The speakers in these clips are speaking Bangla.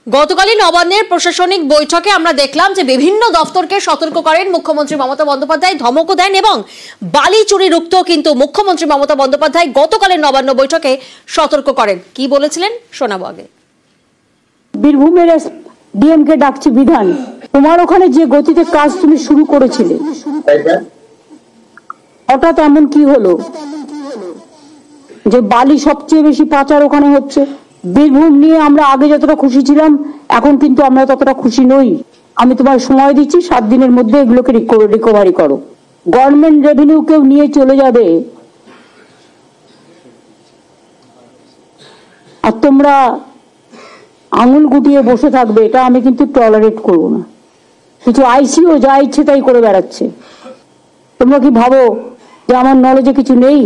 গতকালই নবান্নের প্রশাসনিক বৈঠকে আমরা দেখলাম যে বিভিন্ন দপ্তরকে সতর্ক করেন মুখ্যমন্ত্রী মমতা বন্দ্যোপাধ্যায়, ধমকও দেন এবং বালি চুরি রুখতেও কিন্তু মুখ্যমন্ত্রী মমতা বন্দ্যোপাধ্যায় গতকালের নবান্ন বৈঠকে সতর্ক করেন। কি বলেছিলেন শোনাবো আগে। বীরভূমের ডিএম কে ডাকছি বিধান, তোমার ওখানে যে গতিতে কাজ তুমি শুরু করেছিলে হঠাৎ এমন কি হলো যে বালি সবচেয়ে বেশি পাচার ওখানে হচ্ছে? বীরভূম নিয়ে আমরা আগে যতটা খুশি ছিলাম এখন কিন্তু আমরা ততটা খুশি নই। আমি তোমার সময় দিচ্ছি, 7 দিনের মধ্যে এগুলোকে রিকভারি করো। গভর্নমেন্ট রেভিনিউ কেউ নিয়ে চলে যাবে আর তোমরা আঙুল গুটিয়ে বসে থাকবে, এটা আমি কিন্তু টলারেট করবো না। কিছু আইসিও যা ইচ্ছে তাই করে বেড়াচ্ছে। তোমরা কি ভাবো যে আমার নলেজে কিছু নেই?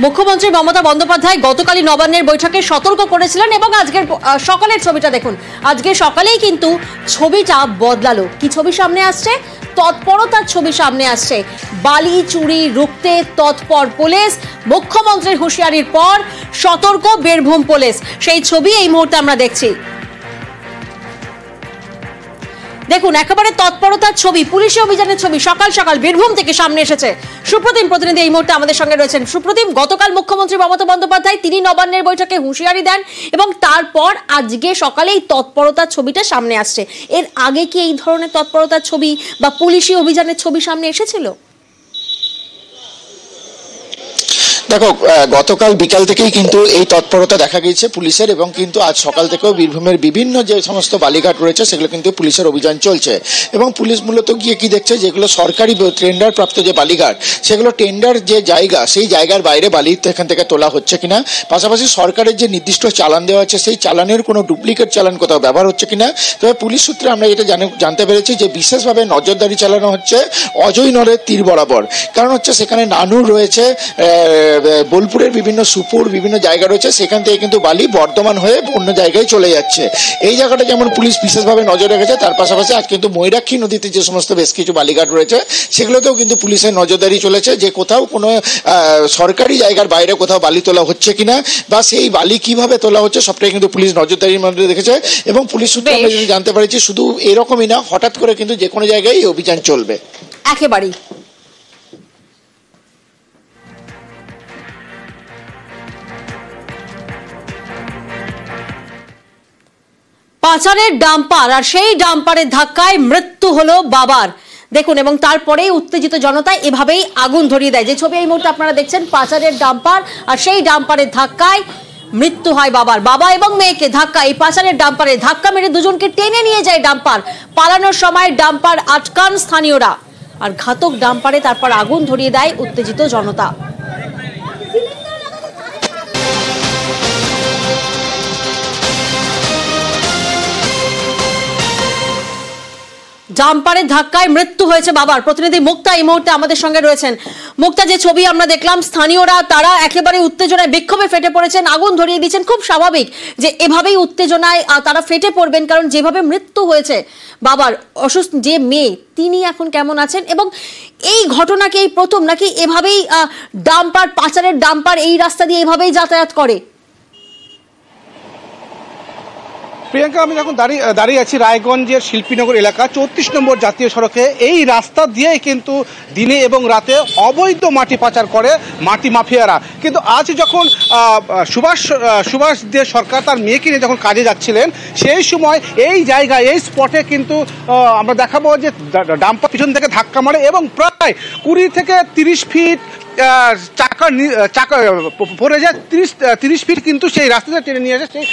মুখ্যমন্ত্রী মমতা বন্দ্যোপাধ্যায় গতকালই নবান্নের বৈঠকে সতর্ক করেছিলেন এবং আজকের সকালের ছবিটা দেখুন। আজকে সকালেই কিন্তু ছবিটা বদলালো। কি ছবি সামনে আসছে? তৎপরতার ছবি সামনে আসছে। বালি চুরি রুখতে তৎপর পুলিশ, মুখ্যমন্ত্রীর হুঁশিয়ারির পর সতর্ক বীরভূম পুলিশ। সেই ছবি এই মুহূর্তে আমরা দেখছি। দেখুন, একেবারে তৎপরতার ছবি, পুলিশি অভিযানের ছবি সকাল সকাল বীরভূম থেকে সামনে এসেছে। সুপ্রতিম প্রতিনিধি এই মুহূর্তে আমাদের সঙ্গে রয়েছেন। সুপ্রতিম, গতকাল মুখ্যমন্ত্রী মমতা বন্দ্যোপাধ্যায় তিনি নবান্নের বৈঠকে হুঁশিয়ারি দেন এবং তারপর আজকে সকালেই তৎপরতার ছবিটা সামনে আসছে। এর আগে কি এই ধরনের তৎপরতার ছবি বা পুলিশি অভিযানের ছবি সামনে এসেছিল? দেখো, গতকাল বিকাল থেকেই কিন্তু এই তৎপরতা দেখা গিয়েছে পুলিশের এবং কিন্তু আজ সকাল থেকেও বীরভূমের বিভিন্ন যে সমস্ত বালিঘাট রয়েছে সেগুলো কিন্তু পুলিশের অভিযান চলছে এবং পুলিশ মূলত গিয়ে কি দেখছে, যেগুলো সরকারি টেন্ডার প্রাপ্ত যে বালিঘাট সেগুলো টেন্ডার যে জায়গা সেই জায়গার বাইরে বালি এখান থেকে তোলা হচ্ছে কিনা, পাশাপাশি সরকারের যে নির্দিষ্ট চালান দেওয়া আছে সেই চালানের কোনো ডুপ্লিকেট চালান কোথাও ব্যবহার হচ্ছে কিনা। তবে পুলিশ সূত্রে আমরা এটা জানতে পেরেছি যে বিশেষভাবে নজরদারি চালানো হচ্ছে অজয় নদের তীর বরাবর। কারণ হচ্ছে সেখানে নানুর রয়েছে, বোলপুরের বিভিন্ন সুপুর বিভিন্ন জায়গা রয়েছে, সেখান থেকে কিন্তু বালি বর্ধমান হয়ে অন্য জায়গায় চলে যাচ্ছে। এই জায়গাটা যেমন পুলিশ বিশেষভাবে নজর রেখেছে, তার পাশাপাশি আজ কিন্তু ময়ূরাক্ষী নদীতে যে সমস্ত বেশ কিছু বালিঘাট রয়েছে সেগুলোতেও কিন্তু পুলিশের নজরদারি চলেছে যে কোথাও কোনো সরকারি জায়গার বাইরে কোথাও বালি তোলা হচ্ছে কিনা বা সেই বালি কিভাবে তোলা হচ্ছে সবটাই কিন্তু পুলিশ নজরদারির মধ্যে রেখেছে। এবং পুলিশ সূত্রে আমরা যদি জানতে পারছি শুধু এরকমই না, হঠাৎ করে কিন্তু যে কোনো জায়গায় এই অভিযান চলবে একেবারেই। পাচারের ডাম্পার আর সেই ডাম্পারের ধাক্কায় মৃত্যু হলো বাবার। দেখুন, এবং তারপরেই উত্তেজিত জনতা এভাবেই আগুন ধরিয়ে দেয়। যে ছবি এই মুহূর্তে আপনারা দেখছেন, পাচারের ডাম্পার আর সেই ডাম্পারের ধাক্কায় মৃত্যু হয় বাবার। বাবা এবং মেয়েকে ধাক্কা, এই পাচারের ডাম্পারে ধাক্কা মেরে দুজনকে টেনে নিয়ে যায় ডাম্পার। পালানোর সময় ডাম্পার আটকান স্থানীয়রা আর ঘাতক ডাম্পারে তারপর আগুন ধরিয়ে দেয় উত্তেজিত জনতা। ডাম্পারের ধাক্কায় মৃত্যু হয়েছে বাবার। প্রতিনিধি মুক্তা এই মুহূর্তে আমাদের সঙ্গে রয়েছেন। মুক্তা, যে ছবি আমরা দেখলাম, স্থানীয়রা তারা একেবারে উত্তেজনায় বিক্ষোভে ফেটে পড়েছেন, আগুন ধরিয়ে দিচ্ছেন। খুব স্বাভাবিক যে এভাবেই উত্তেজনায় তারা ফেটে পড়বেন, কারণ যেভাবে মৃত্যু হয়েছে বাবার, অসুস্থ যে মেয়ে তিনি এখন কেমন আছেন এবং এই ঘটনা কি এই প্রথম নাকি এভাবেই ডাম্পার, পাচারের ডাম্পার এই রাস্তা দিয়ে এভাবেই যাতায়াত করে? প্রিয়াঙ্কা, আমি যখন দাঁড়িয়ে আছি রায়গঞ্জের শিল্পীনগর এলাকা 34 নম্বর জাতীয় সড়কে, এই রাস্তা দিয়েই কিন্তু দিনে এবং রাতে অবৈধ মাটি পাচার করে মাটি মাফিয়ারা। কিন্তু আজ যখন সুভাষ দে সরকার তার মেয়েকে নিয়ে যখন কাজে যাচ্ছিলেন সেই সময় এই জায়গায় এই স্পটে কিন্তু আমরা দেখাবো যে ডাম্পার পিছন থেকে ধাক্কা মারে এবং প্রায় 20 থেকে 30 ফিট চাকা পড়ে যায়। 30 ফিট কিন্তু সেই রাস্তাতে টেনে নিয়ে আসে সেই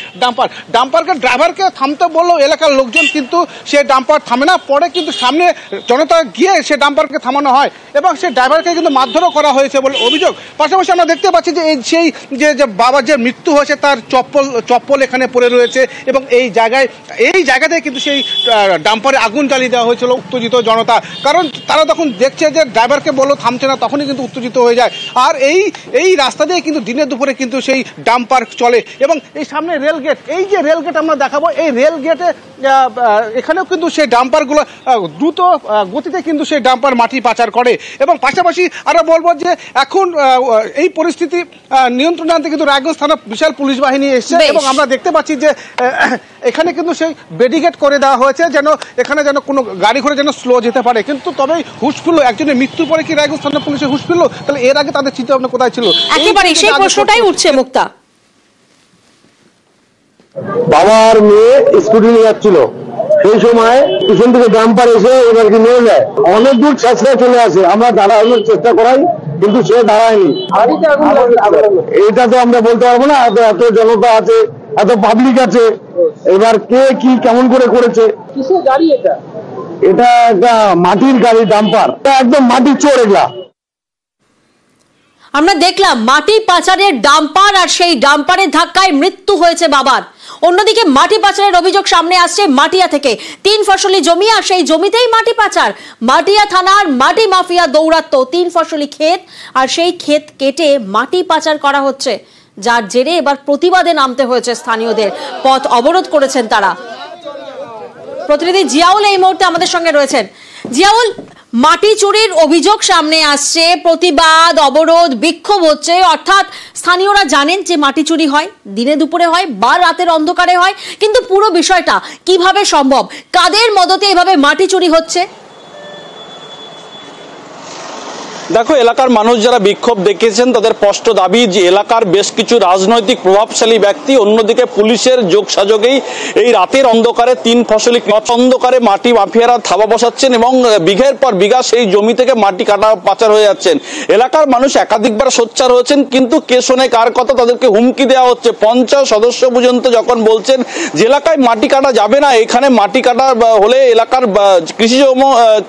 ডাম্পারকে ড্রাইভারকে থামতে বললেও এলাকার লোকজন কিন্তু সে ডাম্পার থামে না। পরে কিন্তু সামনে জনতা গিয়ে সে ডাম্পারকে থামানো হয় এবং সেই ড্রাইভারকে কিন্তু মারধরও করা হয়েছে বলে অভিযোগ। পাশাপাশি আমরা দেখতে পাচ্ছি যে সেই যে বাবার যে মৃত্যু হয়েছে তার চপ্পল এখানে পড়ে রয়েছে এবং এই জায়গাতে কিন্তু সেই ডাম্পারে আগুন জ্বালিয়ে দেওয়া হয়েছিল উত্তেজিত জনতা। কারণ তারা তখন দেখছে যে ড্রাইভারকে বললো থামছে না, তখনই কিন্তু উত্তেজিত হয়ে যায়। আর এই রাস্তা দিয়ে কিন্তু দিনের দুপুরে কিন্তু সেই ডাম্পার চলে। এবং এই সামনে রেলগেট, এই যে রেলগেট আমরা দেখাবো, এই রেলগেটে এখানেও কিন্তু সেই ডাম্পারগুলো দ্রুত গতিতে কিন্তু সেই ডাম্পার মাটি পাচার করে। এবং পাশাপাশি আরও বলবো যে এখন এই পরিস্থিতি নিয়ন্ত্রণে আনতে কিন্তু রায়গঞ্জ থানা বিশাল পুলিশ বাহিনী এসছে এবং আমরা দেখতে পাচ্ছি যে এখানে কিন্তু সেই ব্যারিকেড করে দেওয়া হয়েছে যেন এখানে যেন কোনো গাড়ি ঘোড়া যেন স্লো যেতে পারে। কিন্তু তবে হুঁশ ফিরল, একজনের মৃত্যুর পরে কি রায়গঞ্জ থানা পুলিশের হুঁশ ফিরল? তাহলে এর আগে তাদের চিন্তা ভাবনা কোথায় ছিল? একেবারে সেই প্রশ্নটাই উঠছে মুক্তা। বাবার মেয়ে স্কুটি নিয়ে যাচ্ছিল, সেই সময় পিছন থেকে ডাম্পার এসে এবারকে নিয়ে যায়, অনেক দূর ছেঁচড়ে চলে আসে। আমরা দাঁড়ানোর চেষ্টা করাই কিন্তু সে দাঁড়ায়নি। এটা তো আমরা বলতে পারবো না, এত জনতা আছে, এত পাবলিক আছে, এবার কে কি কেমন করে করেছে। কিসের গাড়ি এটা? এটা একটা মাটির গাড়ি, ডাম্পার, একদম মাটির চোর এগুলা। আমরা দেখলাম মাটি পাচারের ডাম্পার, আর সেই ডাম্পারের ধাক্কায় মৃত্যু হয়েছে বাবার। অন্যদিকে মাটি পাচারের অভিযোগ সামনে আসছে মাটিয়া থেকে। 3 ফসলি জমি, আর সেই জমিতেই মাটি পাচার। মাটিয়া থানার মাটি মাফিয়া দৌরাত্ম্য। 3 ফসলি ক্ষেত, আর সেই ক্ষেত কেটে মাটি পাচার করা হচ্ছে, যার জেরে এবার প্রতিবাদে নামতে হয়েছে স্থানীয়দের। পথ অবরোধ করেছেন তারা। প্রতিনিধি জিয়াউল এই মুহূর্তে আমাদের সঙ্গে রয়েছেন। জিয়াউল, মাটি চুরির অভিযোগ সামনে আসছে, প্রতিবাদ, অবরোধ, বিক্ষোভ হচ্ছে, অর্থাৎ স্থানীয়রা জানেন যে মাটি চুরি হয়, দিনে দুপুরে হয় বা রাতের অন্ধকারে হয়, কিন্তু পুরো বিষয়টা কিভাবে সম্ভব, কাদের মদতে এভাবে মাটি চুরি হচ্ছে? দেখো, এলাকার মানুষ যারা বিক্ষোভ দেখিয়েছেন তাদের স্পষ্ট দাবি যে এলাকার বেশ কিছু রাজনৈতিক প্রভাবশালী ব্যক্তি অন্যদিকে পুলিশের যোগসাযোগেই এই রাতের অন্ধকারে 3 ফসলি অন্ধকারে মাটি মাফিয়ারা থাবা বসাচ্ছেন এবং বিঘের পর বিঘা সেই জমি থেকে মাটি কাটা পাচার হয়ে যাচ্ছেন। এলাকার মানুষ একাধিকবার সোচ্চার হয়েছেন, কিন্তু কে শোনে কার কথা, তাদেরকে হুমকি দেওয়া হচ্ছে। পঞ্চায়েত সদস্য পর্যন্ত যখন বলছেন যে এলাকায় মাটি কাটা যাবে না, এখানে মাটি কাটা হলে এলাকার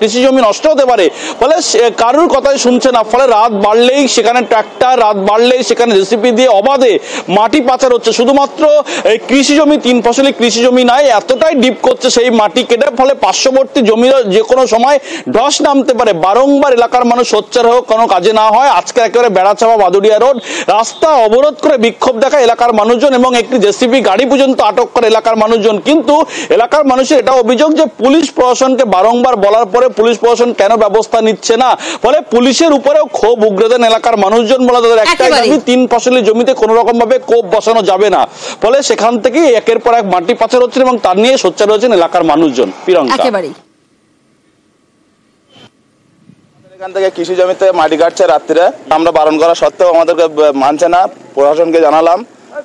কৃষি জমি নষ্ট হতে পারে, ফলে কারোর কথাই শুনছে না। ফলে রাত বাড়লেই সেখানে ট্রাক্টর, রাত বাড়লেই সেখানে জেসিপি দিয়ে অবাধে মাটি পাচার হচ্ছে। শুধুমাত্র এই কৃষি জমি, 3 ফসলি কৃষি জমি নয়, এতটাই ডিপ করছে সেই মাটি কেটে, ফলে পার্শ্ববর্তী জমির যে কোনো সময় ধস নামতে পারে। বারংবার এলাকার মানুষ সোচ্চার হোক, কোনো কাজে না হয়, আজকে একেবারে বেড়াচাপা বাদুড়িয়া রোড রাস্তা অবরোধ করে বিক্ষোভ দেখায় এলাকার মানুষজন এবং একটি জেসিপি গাড়ি পর্যন্ত আটক করে এলাকার মানুষজন। কিন্তু এলাকার মানুষের এটা অভিযোগ যে পুলিশ প্রশাসনকে বারংবার বলার পরে পুলিশ প্রশাসন কেন ব্যবস্থা নিচ্ছে না, ফলে পুলিশের উপরেও ক্ষোভ উগরে দেন এলাকার মানুষজন। বলে তাদের একটাই দাবি, 3 ফসলি জমিতে কোনো রকম ভাবে কোপ বসানো যাবে না। ফলে সেখান থেকে একের পর এক মাটি পাচার হচ্ছে এবং তার নিয়ে সোচ্চার হয়েছেন এলাকার মানুষজন। প্রিয়ঙ্কা, এখান থেকে কৃষি জমিতে মাটি কাটছে রাত্রিরে, আমরা বারণ করা সত্ত্বেও আমাদেরকে মানছে না। প্রশাসনকে জানালাম,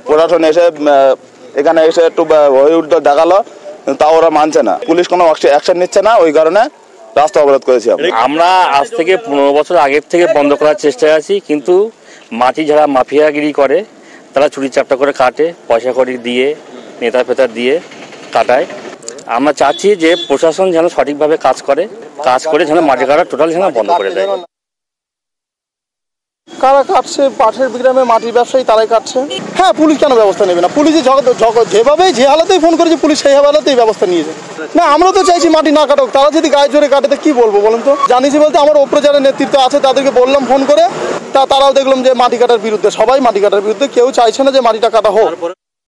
প্রশাসন এসে এখানে এসে একটু হয়ে উঠতে দেখালো, তাও ওরা মানছে না। পুলিশ কোনো অ্যাকশন নিচ্ছে না, ওই কারণে রাস্তা অবরোধ করেছি। আমরা আজ থেকে 15 বছর আগের থেকে বন্ধ করার চেষ্টায় আছি, কিন্তু মাটি যারা মাফিয়াগিরি করে তারা চুরি চাপটা করে কাটে, পয়সা কড়ি দিয়ে, নেতা ফেতার দিয়ে কাটায়। আমরা চাচ্ছি যে প্রশাসন যেন সঠিকভাবে কাজ করে যেন মাটি কাটা টোটাল যেন বন্ধ করে দেয়। কারা কাটছে? পাশের গ্রামে মাটির ব্যবসায়ী, তারাই কাটছে। হ্যাঁ, পুলিশ কেন ব্যবস্থা নেবে না? পুলিশ যেভাবে যে হালাতেই ফোন করেছে, পুলিশ সেই হালাতেই ব্যবস্থা নিয়েছে। না, আমরা তো চাইছি মাটি না কাটুক, তারা যদি গায়ে জোরে কাটে কি বলবো বলেন তো? জানিছি বলতে আমার ওপরে যারা নেতৃত্ব আছে তাদেরকে বললাম ফোন করে, তারাও দেখলাম যে মাটি কাটার বিরুদ্ধে, সবাই মাটি কাটার বিরুদ্ধে, কেউ চাইছে না যে মাটিটা কাটা হোক।